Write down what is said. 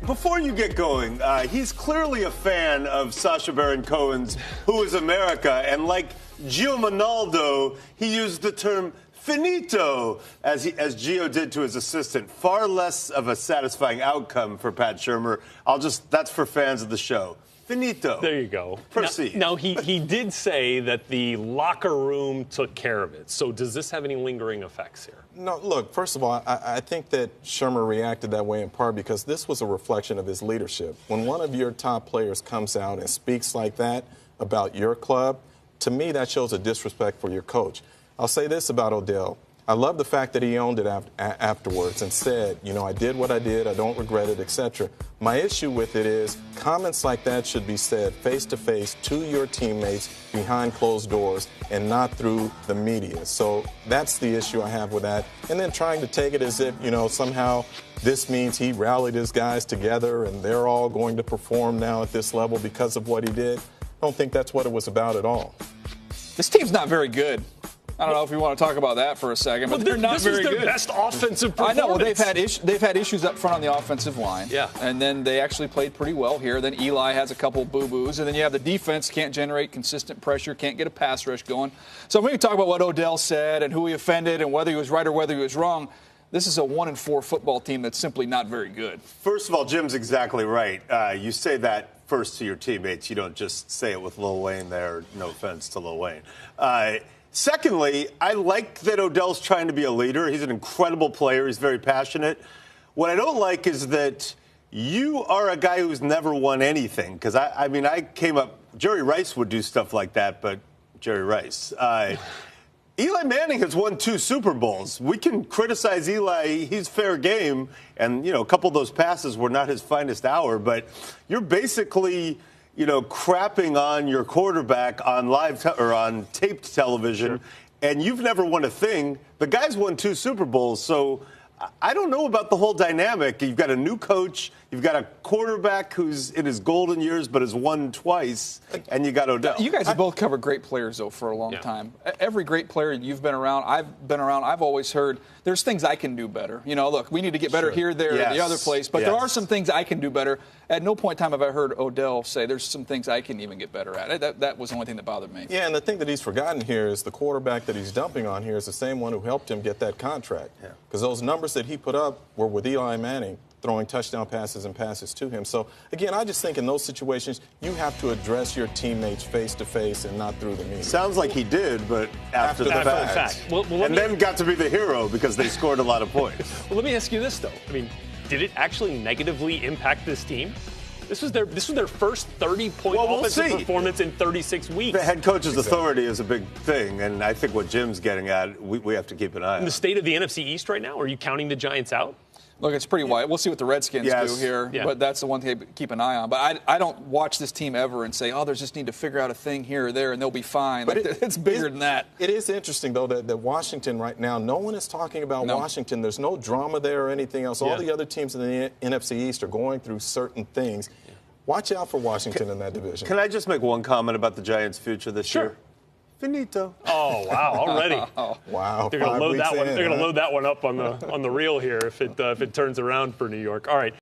before you get going, he's clearly a fan of Sacha Baron Cohen's Who is America? And like Gio Monaldo, he used the term finito, as Gio did to his assistant. Far less of a satisfying outcome for Pat Shurmur. That's for fans of the show. Finito. There you go. Proceed. Now he did say that the locker room took care of it. So does this have any lingering effects here? No, look, first of all, I think that Shurmur reacted that way in part because this was a reflection of his leadership. When one of your top players comes out and speaks like that about your club, to me that shows a disrespect for your coach. I'll say this about Odell. I love the fact that he owned it afterwards and said, you know, I did what I did, I don't regret it, etc. My issue with it is comments like that should be said face-to-face to your teammates behind closed doors and not through the media. So that's the issue I have with that. And then trying to take it as if, you know, somehow this means he rallied his guys together and they're all going to perform now at this level because of what he did. I don't think that's what it was about at all. This team's not very good. I don't know if you want to talk about that for a second, but they're not very good. This is their best offensive performance. I know. Well, they've had issues up front on the offensive line. Yeah. And then they actually played pretty well here. Then Eli has a couple boo-boos. And then you have the defense can't generate consistent pressure, can't get a pass rush going. So when we talk about what Odell said and who he offended and whether he was right or whether he was wrong, this is a 1-4 football team that's simply not very good. First of all, Jim's exactly right. You say that first to your teammates. You don't just say it with Lil Wayne there. No offense to Lil Wayne. Secondly, I like that Odell's trying to be a leader. He's an incredible player. He's very passionate. What I don't like is that you are a guy who's never won anything. Because, I came up, Jerry Rice would do stuff like that, but Jerry Rice. Eli Manning has won 2 Super Bowls. We can criticize Eli. He's fair game. And, you know, a couple of those passes were not his finest hour. But you're basically, you know, crapping on your quarterback on on taped television, sure. And you've never won a thing. The guy's won 2 Super Bowls, so I don't know about the whole dynamic. You've got a new coach, you've got a quarterback who's in his golden years but has won twice, and you got Odell. You guys have both covered great players, though, for a long time. Every great player you've been around, I've always heard there's things I can do better. You know, look, we need to get better here, there, and the other place, but there are some things I can do better. At no point in time have I heard Odell say there's some things I can even get better at. That was the only thing that bothered me. Yeah, and the thing that he's forgotten here is the quarterback that he's dumping on here is the same one who helped him get that contract. Because those numbers that he put up were with Eli Manning, throwing touchdown passes and passes to him. So, again, I just think in those situations, you have to address your teammates face-to-face and not through the media. Sounds like he did, but after the fact. And then got to be the hero because they scored a lot of points. Well, let me ask you this, though. I mean, did it actually negatively impact this team? This was their first 30-point offensive performance in 36 weeks. The head coach's authority is a big thing, and I think what Jim's getting at, we have to keep an eye on. The state of the NFC East right now, are you counting the Giants out? Look, it's pretty wide. We'll see what the Redskins do here, but that's the one thing to keep an eye on. But I don't watch this team ever and say, oh, they just need to figure out a thing here or there, and they'll be fine. But it's bigger than that. It is interesting, though, that Washington right now, no one is talking about Washington. There's no drama there or anything else. All the other teams in the NFC East are going through certain things. Watch out for Washington in that division. Can I just make one comment about the Giants' future this year? Finito. Oh, wow, already. Wow. They're going to load that one. They're going to load that one up on the reel here if it turns around for New York. All right.